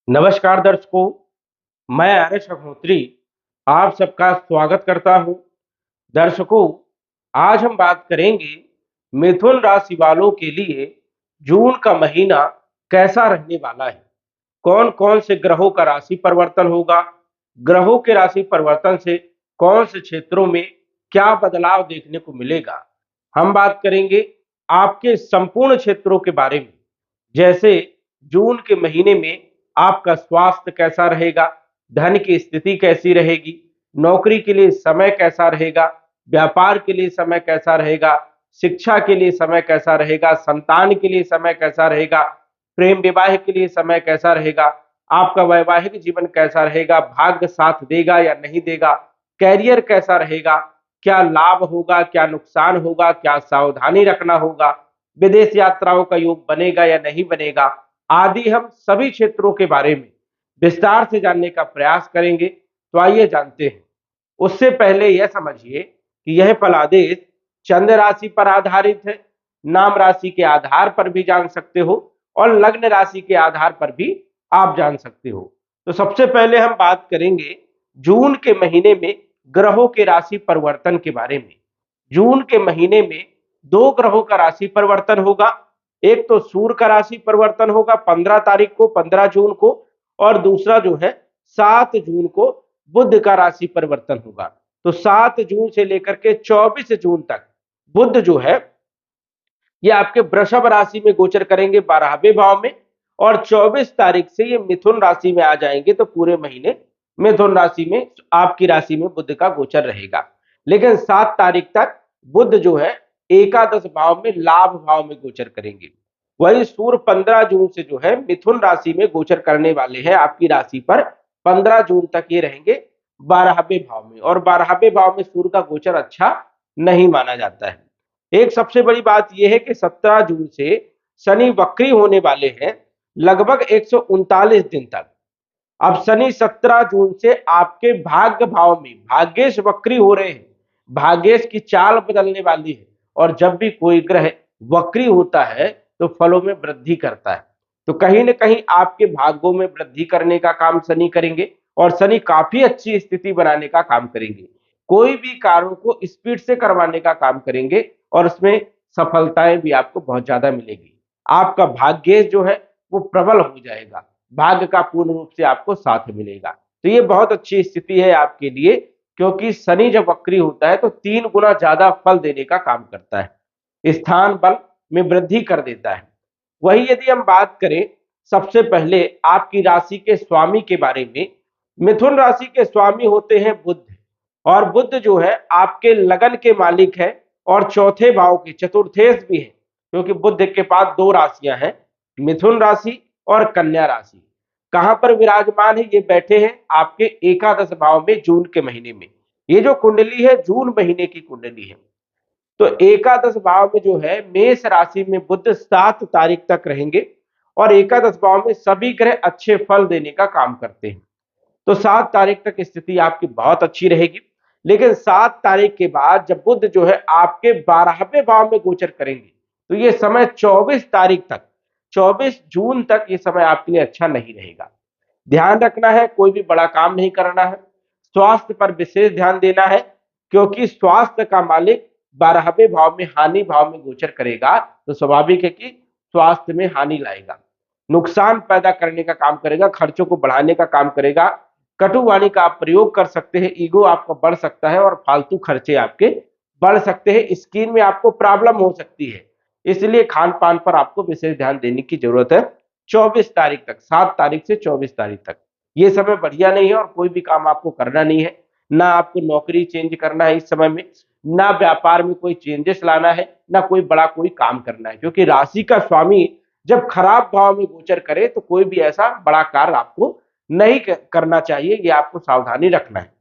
नमस्कार दर्शकों, मैं आर्यश अग्निहोत्री आप सबका स्वागत करता हूं। दर्शकों, आज हम बात करेंगे मिथुन राशि वालों के लिए जून का महीना कैसा रहने वाला है। कौन-कौन से ग्रहों का राशि परिवर्तन होगा, ग्रहों के राशि परिवर्तन से कौन से क्षेत्रों में क्या बदलाव देखने को मिलेगा। हम बात करेंगे आपके संपूर्ण क्षेत्रों के बारे में, जैसे जून के महीने में आपका स्वास्थ्य कैसा रहेगा, धन की स्थिति कैसी रहेगी, नौकरी के लिए समय कैसा रहेगा, व्यापार के लिए समय कैसा रहेगा, शिक्षा के लिए समय कैसा रहेगा, संतान के लिए समय कैसा रहेगा, प्रेम विवाह के लिए समय कैसा रहेगा, आपका वैवाहिक जीवन कैसा रहेगा, भाग्य साथ देगा या नहीं देगा, कैरियर कैसा रहेगा, क्या लाभ होगा, क्या नुकसान होगा, क्या सावधानी रखना होगा, विदेश यात्राओं का योग बनेगा या नहीं बनेगा, आदि हम सभी क्षेत्रों के बारे में विस्तार से जानने का प्रयास करेंगे। तो आइए जानते हैं। उससे पहले यह समझिए कि यह फलादेश चंद्र राशि पर आधारित है। नाम राशि के आधार पर भी जान सकते हो और लग्न राशि के आधार पर भी आप जान सकते हो। तो सबसे पहले हम बात करेंगे जून के महीने में ग्रहों के राशि परिवर्तन के बारे में। जून के महीने में दो ग्रहों का राशि परिवर्तन होगा। एक तो सूर्य का राशि परिवर्तन होगा 15 तारीख को, 15 जून को, और दूसरा जो है 7 जून को बुध का राशि परिवर्तन होगा। तो 7 जून से लेकर के 24 जून तक बुध जो है ये आपके वृषभ राशि में गोचर करेंगे 12वें भाव में, और 24 तारीख से ये मिथुन राशि में आ जाएंगे। तो पूरे महीने मिथुन राशि में आपकी राशि में बुध का गोचर रहेगा। लेकिन 7 तारीख तक बुध जो है एकादश भाव में लाभ भाव में गोचर करेंगे। वही सूर्य 15 जून से जो है मिथुन राशि में गोचर करने वाले हैं आपकी राशि पर। 15 जून तक ये रहेंगे 12वें भाव में, और 12वें भाव में सूर्य का गोचर अच्छा नहीं माना जाता है। एक सबसे बड़ी बात यह है कि 17 जून से शनि वक्री होने वाले हैं लगभग 139 दिन तक। अब शनि 17 जून से आपके भाग्य भाव में भाग्येश वक्री हो रहे हैं, भाग्येश की चाल बदलने वाली है। और जब भी कोई ग्रह वक्री होता है तो फलों में वृद्धि करता है। तो कहीं ना कहीं आपके भाग्यों में वृद्धि करने का काम शनि करेंगे, और शनि काफी अच्छी स्थिति बनाने का काम करेंगे। कोई भी कार्यों को स्पीड से करवाने का काम करेंगे, और उसमें सफलताएं भी आपको बहुत ज्यादा मिलेगी। आपका भाग्य जो है वो प्रबल हो जाएगा, भाग्य का पूर्ण रूप से आपको साथ मिलेगा। तो ये बहुत अच्छी स्थिति है आपके लिए, क्योंकि शनि जब वक्री होता है तो 3 गुना ज्यादा फल देने का काम करता है, स्थान बल में वृद्धि कर देता है। वही यदि हम बात करें सबसे पहले आपकी राशि के स्वामी के बारे में, मिथुन राशि के स्वामी होते हैं बुध, और बुध जो है आपके लगन के मालिक है और चौथे भाव के चतुर्थेश भी है, क्योंकि बुध के पास दो राशियां हैं, मिथुन राशि और कन्या राशि। कहां पर विराजमान है? ये बैठे हैं आपके एकादश भाव में जून के महीने में। ये जो कुंडली है जून महीने की कुंडली है। तो एकादश भाव में जो है मेष राशि में बुध 7 तारीख तक रहेंगे, और एकादश भाव में सभी ग्रह अच्छे फल देने का काम करते हैं। तो 7 तारीख तक स्थिति आपकी बहुत अच्छी रहेगी। लेकिन 7 तारीख के बाद जब बुध जो है आपके 12वें भाव में गोचर करेंगे, तो ये समय 24 तारीख तक, 24 जून तक ये समय आपके लिए अच्छा नहीं रहेगा। ध्यान रखना है, कोई भी बड़ा काम नहीं करना है, स्वास्थ्य पर विशेष ध्यान देना है, क्योंकि स्वास्थ्य का मालिक 12वें भाव में हानि भाव में गोचर करेगा। तो स्वाभाविक है कि स्वास्थ्य में हानि लाएगा, नुकसान पैदा करने का काम करेगा, खर्चों को बढ़ाने का काम करेगा। कटु वाणी का आप प्रयोग कर सकते हैं, ईगो आपका बढ़ सकता है, और फालतू खर्चे आपके बढ़ सकते हैं, स्किन में आपको प्रॉब्लम हो सकती है। इसलिए खान पान पर आपको विशेष ध्यान देने की जरूरत है। 24 तारीख तक, 7 तारीख से 24 तारीख तक ये समय बढ़िया नहीं है, और कोई भी काम आपको करना नहीं है। ना आपको नौकरी चेंज करना है इस समय में, ना व्यापार में कोई चेंजेस लाना है, ना कोई बड़ा कोई काम करना है, क्योंकि राशि का स्वामी जब खराब भाव में गोचर करे तो कोई भी ऐसा बड़ा कार्य आपको नहीं करना चाहिए, ये आपको सावधानी रखना है।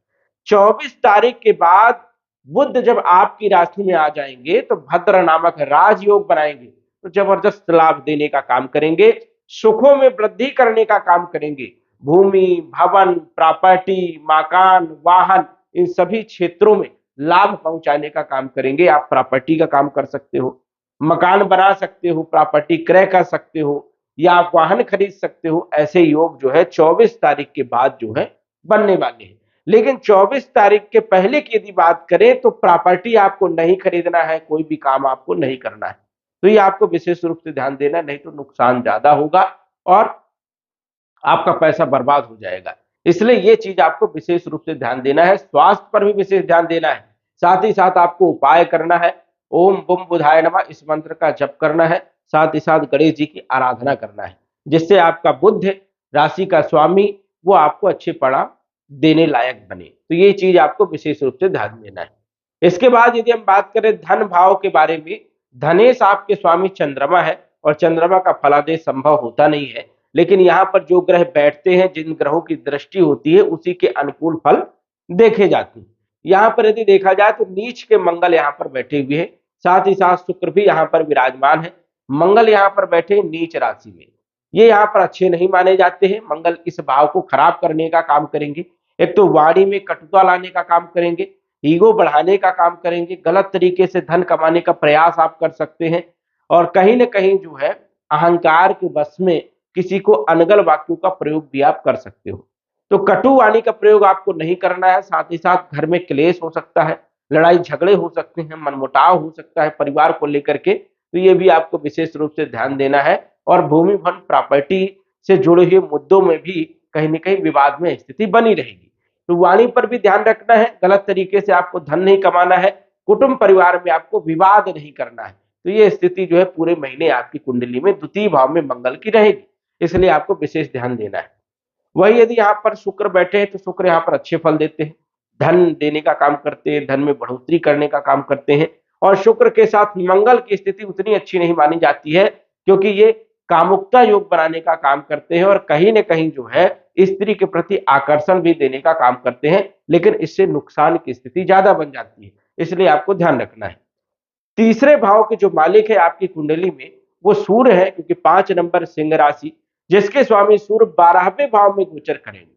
24 तारीख के बाद बुध जब आपकी राशि में आ जाएंगे तो भद्र नामक राजयोग बनाएंगे, तो जबरदस्त लाभ देने का काम करेंगे, सुखों में वृद्धि करने का काम करेंगे। भूमि, भवन, प्रॉपर्टी, मकान, वाहन, इन सभी क्षेत्रों में लाभ पहुंचाने का काम करेंगे। आप प्रॉपर्टी का काम कर सकते हो, मकान बना सकते हो, प्रॉपर्टी क्रय कर सकते हो, या आप वाहन खरीद सकते हो, ऐसे योग जो है 24 तारीख के बाद जो है बनने वाले हैं। लेकिन 24 तारीख के पहले की यदि बात करें तो प्रॉपर्टी आपको नहीं खरीदना है, कोई भी काम आपको नहीं करना है, तो ये आपको विशेष रूप से ध्यान देना, नहीं तो नुकसान ज्यादा होगा और आपका पैसा बर्बाद हो जाएगा। इसलिए ये चीज आपको विशेष रूप से ध्यान देना है। स्वास्थ्य पर भी विशेष ध्यान देना है। साथ ही साथ आपको उपाय करना है, ओम बुम बुधाय नमः इस मंत्र का जप करना है। साथ ही साथ गणेश जी की आराधना करना है, जिससे आपका बुध राशि का स्वामी वो आपको अच्छे परिणाम देने लायक बने। तो ये चीज आपको विशेष रूप से ध्यान देना है। इसके बाद यदि हम बात करें धन भाव के बारे में, धनेश आपके स्वामी चंद्रमा है और चंद्रमा का फलादेश संभव होता नहीं है, लेकिन यहाँ पर जो ग्रह बैठते हैं, जिन ग्रहों की दृष्टि होती है, उसी के अनुकूल फल देखे जाते हैं। यहाँ पर यदि देखा जाए तो नीच के मंगल यहाँ पर बैठे हुए हैं, साथ ही साथ शुक्र भी यहाँ पर विराजमान है। मंगल यहाँ पर बैठे नीच राशि में, ये यहाँ पर अच्छे नहीं माने जाते हैं। मंगल इस भाव को खराब करने का काम करेंगे, एक तो वाणी में कटुता लाने का काम करेंगे, ईगो बढ़ाने का काम करेंगे, गलत तरीके से धन कमाने का प्रयास आप कर सकते हैं और कहीं ना कहीं जो है अहंकार के वश में किसी को अनगल वाक्यों का प्रयोग भी आप कर सकते हो। तो कटु वाणी का प्रयोग आपको नहीं करना है। साथ ही साथ घर में क्लेश हो सकता है, लड़ाई झगड़े हो सकते हैं, मनमुटाव हो सकता है परिवार को लेकर के, तो ये भी आपको विशेष रूप से ध्यान देना है। और भूमि भवन प्रॉपर्टी से जुड़े हुए मुद्दों में भी कहीं ना कहीं विवाद में स्थिति बनी रहेगी, तो वाणी पर भी ध्यान रखना है। गलत तरीके से आपको धन नहीं कमाना है, कुटुंब परिवार में आपको विवाद नहीं करना है। तो ये स्थिति जो है पूरे महीने आपकी कुंडली में द्वितीय भाव में मंगल की रहेगी, इसलिए आपको विशेष ध्यान देना है। वही यदि यहाँ पर शुक्र बैठे हैं तो शुक्र यहाँ पर अच्छे फल देते हैं, धन देने का काम करते हैं, धन में बढ़ोतरी करने का काम करते हैं। और शुक्र के साथ मंगल की स्थिति उतनी अच्छी नहीं मानी जाती है, क्योंकि ये कामुकता योग बनाने का काम करते हैं और कहीं ना कहीं जो है स्त्री के प्रति आकर्षण भी देने का काम करते हैं, लेकिन इससे नुकसान की स्थिति ज्यादा बन जाती है, इसलिए आपको ध्यान रखना है। तीसरे भाव के जो मालिक है आपकी कुंडली में वो सूर्य है, क्योंकि 5 नंबर सिंह राशि, जिसके स्वामी सूर्य 12वें भाव में गोचर करेंगे,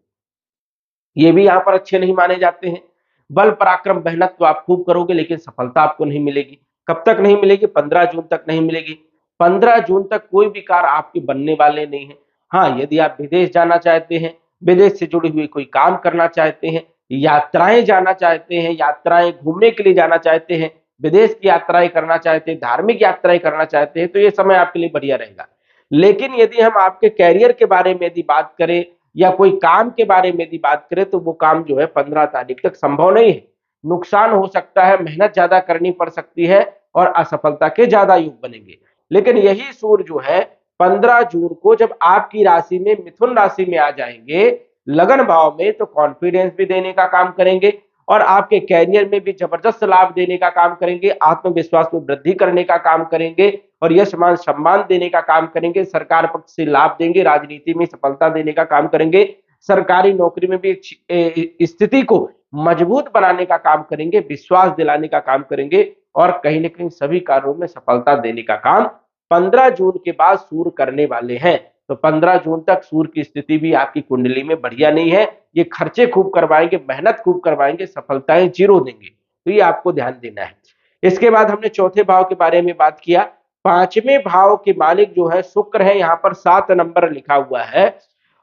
ये भी यहाँ पर अच्छे नहीं माने जाते हैं। बल पराक्रम मेहनत तो आप खूब करोगे, लेकिन सफलता आपको नहीं मिलेगी। कब तक नहीं मिलेगी? 15 जून तक नहीं मिलेगी। 15 जून तक कोई भी कार्य आपके बनने वाले नहीं है। हाँ, यदि आप विदेश जाना चाहते हैं, विदेश से जुड़ी हुई कोई काम करना चाहते हैं, यात्राएं जाना चाहते हैं, यात्राएं घूमने के लिए जाना चाहते हैं, विदेश की यात्राएं करना चाहते हैं, धार्मिक यात्राएं करना चाहते हैं, तो ये समय आपके लिए बढ़िया रहेगा। लेकिन यदि हम आपके कैरियर के बारे में यदि बात करें या कोई काम के बारे में यदि बात करें, तो वो काम जो है 15 तारीख तक संभव नहीं है। नुकसान हो सकता है, मेहनत ज्यादा करनी पड़ सकती है और असफलता के ज्यादा योग बनेंगे। लेकिन यही सूर्य जो है 15 जून को जब आपकी राशि में मिथुन राशि में आ जाएंगे, लगन भाव में, तो कॉन्फिडेंस भी देने का काम करेंगे और आपके कैरियर में भी जबरदस्त लाभ देने का काम करेंगे, आत्मविश्वास में वृद्धि करने का काम करेंगे और यश मान सम्मान देने का काम करेंगे, सरकार पक्ष से लाभ देंगे, राजनीति में सफलता देने का काम करेंगे, सरकारी नौकरी में भी स्थिति को मजबूत बनाने का काम करेंगे, विश्वास दिलाने का काम करेंगे और कहीं ना कहीं सभी कार्यों में सफलता देने का काम 15 जून के बाद सूर्य करने वाले हैं। तो 15 जून तक सूर्य की स्थिति भी आपकी कुंडली में बढ़िया नहीं है। ये खर्चे खूब करवाएंगे, मेहनत खूब करवाएंगे, सफलताएं जीरो देंगे, तो ये आपको ध्यान देना है। इसके बाद हमने चौथे भाव के बारे में बात किया। 5वें भाव के मालिक जो है शुक्र है, यहाँ पर 7 नंबर लिखा हुआ है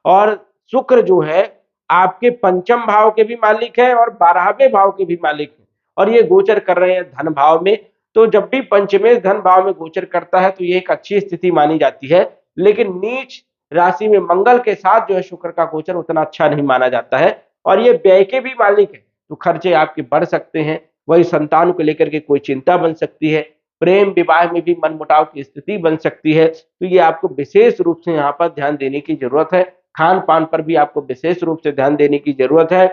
और शुक्र जो है आपके पंचम भाव के भी मालिक है और 12वें भाव के भी मालिक है और ये गोचर कर रहे हैं धन भाव में। तो जब भी पंचमेश धन भाव में गोचर करता है तो ये एक अच्छी स्थिति मानी जाती है, लेकिन नीच राशि में मंगल के साथ जो है शुक्र का गोचर उतना अच्छा नहीं माना जाता है और ये व्यय के भी मालिक है, तो खर्चे आपके बढ़ सकते हैं। वही संतान को लेकर के कोई चिंता बन सकती है, प्रेम विवाह में भी मनमुटाव की स्थिति बन सकती है, तो ये आपको विशेष रूप से यहाँ पर ध्यान देने की जरूरत है। खान पान पर भी आपको विशेष रूप से ध्यान देने की जरूरत है।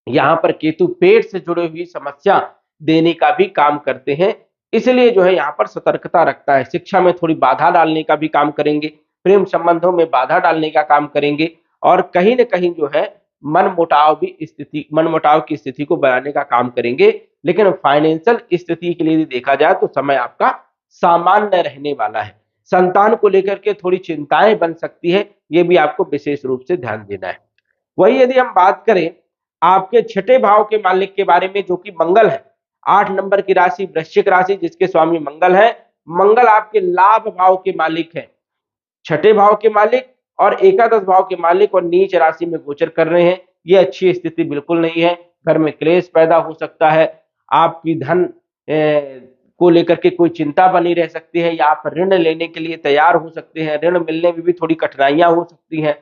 यहाँ पर केतु पेट से जुड़ी हुई समस्या देने का भी काम करते हैं, इसलिए जो है यहाँ पर सतर्कता रखता है। शिक्षा में थोड़ी बाधा डालने का भी काम करेंगे, प्रेम संबंधों में बाधा डालने का काम करेंगे और कहीं ना कहीं जो है मनमुटाव की स्थिति को बनाने का काम करेंगे। लेकिन फाइनेंशियल स्थिति के लिए यदि देखा जाए तो समय आपका सामान्य रहने वाला है। संतान को लेकर के थोड़ी चिंताएं बन सकती है, ये भी आपको विशेष रूप से ध्यान देना है। वही यदि हम बात करें आपके छठे भाव के मालिक के बारे में, जो कि मंगल है, 8 नंबर की राशि वृश्चिक राशि, जिसके स्वामी मंगल है। मंगल आपके लाभ भाव के मालिक है छठे भाव के मालिक और एकादश भाव के मालिक और नीच राशि में गोचर कर रहे हैं। ये अच्छी स्थिति बिल्कुल नहीं है। घर में क्लेश पैदा हो सकता है, आपकी धन को लेकर के कोई चिंता बनी रह सकती है, या आप ऋण लेने के लिए तैयार हो सकते हैं, ऋण मिलने में भी थोड़ी कठिनाइयां हो सकती हैं,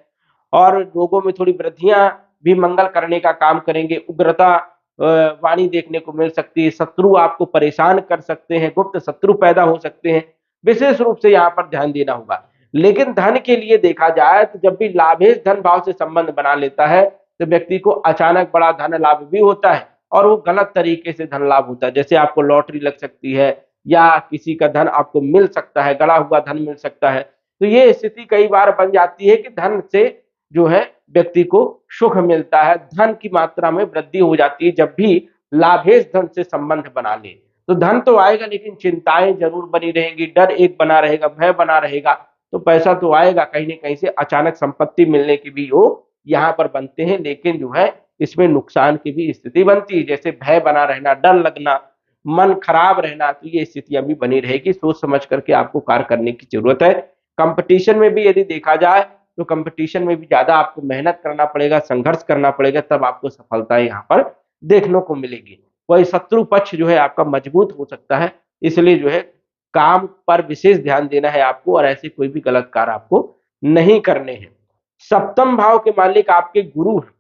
और लोगों में थोड़ी वृद्धियां भी मंगल करने का काम करेंगे। उग्रता वाणी देखने को मिल सकती है, शत्रु आपको परेशान कर सकते हैं, गुप्त शत्रु पैदा हो सकते हैं। विशेष रूप से यहाँ पर ध्यान देना होगा। लेकिन धन के लिए देखा जाए तो जब भी लाभेश धन भाव से संबंध बना लेता है तो व्यक्ति को अचानक बड़ा धन लाभ भी होता है, और वो गलत तरीके से धन लाभ होता है। जैसे आपको लॉटरी लग सकती है, या किसी का धन आपको मिल सकता है, गड़ा हुआ धन मिल सकता है। तो ये स्थिति कई बार बन जाती है कि धन से जो है व्यक्ति को सुख मिलता है, धन की मात्रा में वृद्धि हो जाती है जब भी लाभेश धन से संबंध बना ले। तो धन तो आएगा, लेकिन चिंताएं जरूर बनी रहेंगी, डर एक बना रहेगा, भय बना रहेगा। तो पैसा तो आएगा, कहीं ना कहीं से अचानक संपत्ति मिलने की भी योग यहाँ पर बनते हैं, लेकिन जो है इसमें नुकसान की भी स्थिति बनती है, जैसे भय बना रहना, डर लगना, मन खराब रहना। तो ये स्थितियां भी बनी रहेगी। सोच समझ करके आपको कार्य करने की जरूरत है। कंपटीशन में भी यदि देखा जाए तो कंपटीशन में भी ज्यादा आपको मेहनत करना पड़ेगा, संघर्ष करना पड़ेगा, तब आपको सफलता यहाँ पर देखने को मिलेगी। वही शत्रु पक्ष जो है आपका मजबूत हो सकता है, इसलिए जो है काम पर विशेष ध्यान देना है आपको, और ऐसे कोई भी गलत कार्य आपको नहीं करने हैं। सप्तम भाव के मालिक आपके गुरु हैं,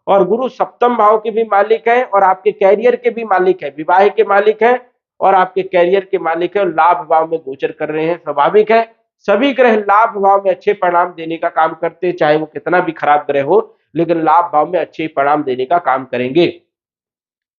और गुरु सप्तम भाव के भी मालिक है और आपके कैरियर के भी मालिक है, विवाह के मालिक है और आपके कैरियर के मालिक है, और लाभ भाव में गोचर कर रहे हैं। स्वाभाविक है, सभी ग्रह लाभ भाव में अच्छे परिणाम देने का काम करते हैं, चाहे वो कितना भी खराब ग्रह हो, लेकिन लाभ भाव में अच्छे परिणाम देने का काम करेंगे।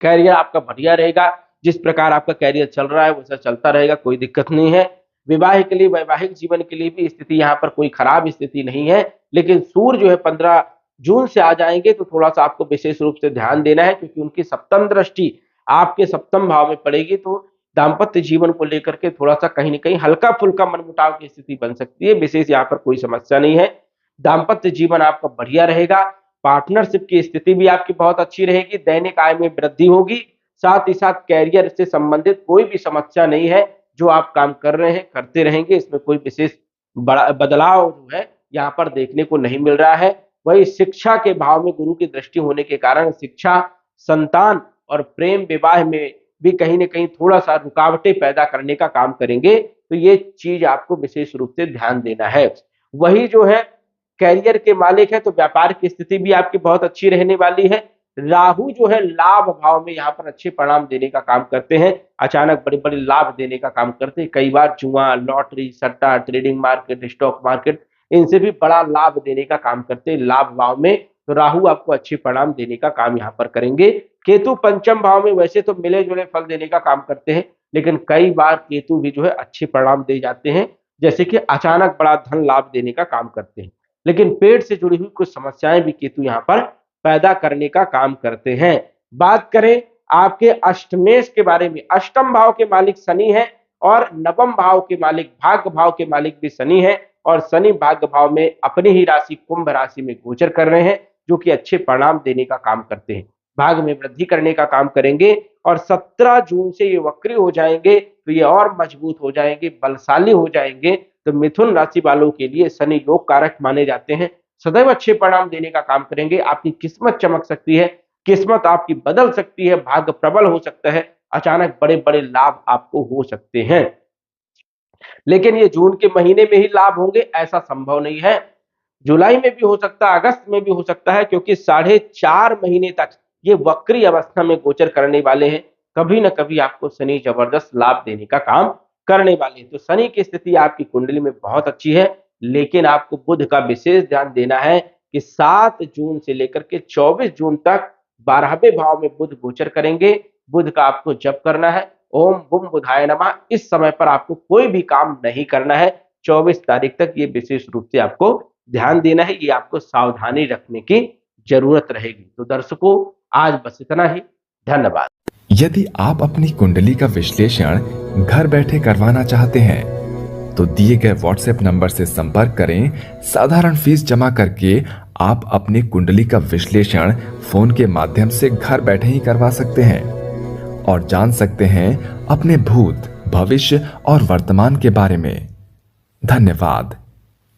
कैरियर आपका बढ़िया रहेगा, जिस प्रकार आपका कैरियर चल रहा है वैसा चलता रहेगा, कोई दिक्कत नहीं है। विवाह के लिए, वैवाहिक जीवन के लिए भी स्थिति यहाँ पर कोई खराब स्थिति नहीं है, लेकिन सूर्य जो है 15 जून से आ जाएंगे तो थोड़ा सा आपको विशेष रूप से ध्यान देना है, क्योंकि उनकी सप्तम दृष्टि आपके सप्तम भाव में पड़ेगी। तो दाम्पत्य जीवन को लेकर के थोड़ा सा कहीं ना कहीं हल्का फुल्का मनमुटाव की स्थिति बन सकती है। विशेष यहाँ पर कोई समस्या नहीं है, दाम्पत्य जीवन आपका बढ़िया रहेगा। पार्टनरशिप की स्थिति भी आपकी बहुत अच्छी रहेगी, दैनिक आय में वृद्धि होगी। साथ ही साथ कैरियर से संबंधित कोई भी समस्या नहीं है, जो आप काम कर रहे हैं करते रहेंगे, इसमें कोई विशेष बड़ा बदलाव जो है यहाँ पर देखने को नहीं मिल रहा है। वही शिक्षा के भाव में गुरु की दृष्टि होने के कारण शिक्षा, संतान और प्रेम विवाह में भी कहीं ना कहीं थोड़ा सा रुकावटें पैदा करने का काम करेंगे। तो ये चीज आपको विशेष रूप से ध्यान देना है। वही जो है कैरियर के मालिक है, तो व्यापार की स्थिति भी आपकी बहुत अच्छी रहने वाली है। राहु जो है लाभ भाव में यहाँ पर अच्छे परिणाम देने का काम करते हैं, अचानक बड़े बड़े लाभ देने का काम करते हैं। कई बार जुआ, लॉटरी, सट्टा, ट्रेडिंग मार्केट, स्टॉक मार्केट, इनसे भी बड़ा लाभ देने का काम करते हैं लाभ भाव में। तो राहु आपको अच्छे परिणाम देने का काम यहाँ पर करेंगे। केतु पंचम भाव में वैसे तो मिले जुले फल देने का काम करते हैं, लेकिन कई बार केतु भी जो है अच्छे परिणाम दे जाते हैं, जैसे कि अचानक बड़ा धन लाभ देने का काम करते हैं। लेकिन पेट से जुड़ी हुई कुछ समस्याएं भी केतु यहाँ पर पैदा करने का काम करते हैं। बात करें आपके अष्टमेश के बारे में, अष्टम भाव के मालिक शनि है और नवम भाव के मालिक, भाग्य भाव के मालिक भी शनि है, और शनि भाग्य भाव में अपनी ही राशि कुंभ राशि में गोचर कर रहे हैं, जो कि अच्छे परिणाम देने का काम करते हैं, भाग्य में वृद्धि करने का काम करेंगे। और 17 जून से ये वक्री हो जाएंगे, तो ये और मजबूत हो जाएंगे, बलशाली हो जाएंगे। तो मिथुन राशि वालों के लिए शनि योग कारक माने जाते हैं, सदैव अच्छे परिणाम देने का काम करेंगे। आपकी किस्मत चमक सकती है, किस्मत आपकी बदल सकती है, भाग्य प्रबल हो सकता है, अचानक बड़े बड़े लाभ आपको हो सकते हैं। लेकिन ये जून के महीने में ही लाभ होंगे ऐसा संभव नहीं है, जुलाई में भी हो सकता है, अगस्त में भी हो सकता है, क्योंकि 4.5 महीने तक ये वक्री अवस्था में गोचर करने वाले हैं। कभी ना कभी आपको शनि जबरदस्त लाभ देने का काम करने वाले हैं। तो शनि की स्थिति आपकी कुंडली में बहुत अच्छी है, लेकिन आपको बुध का विशेष ध्यान देना है कि 7 जून से लेकर के 24 जून तक 12वें भाव में बुध गोचर करेंगे। बुध का आपको जप करना है, ओम बुम बुधाय नमः। इस समय पर आपको कोई भी काम नहीं करना है, 24 तारीख तक ये विशेष रूप से आपको ध्यान देना है, ये आपको सावधानी रखने की जरूरत रहेगी। तो दर्शकों, आज बस इतना ही, धन्यवाद। यदि आप अपनी कुंडली का विश्लेषण घर बैठे करवाना चाहते हैं तो दिए गए व्हाट्सएप नंबर से संपर्क करें। साधारण फीस जमा करके आप अपनी कुंडली का विश्लेषण फोन के माध्यम से घर बैठे ही करवा सकते हैं और जान सकते हैं अपने भूत, भविष्य और वर्तमान के बारे में। धन्यवाद।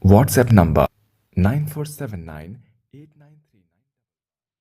WhatsApp number 94798939।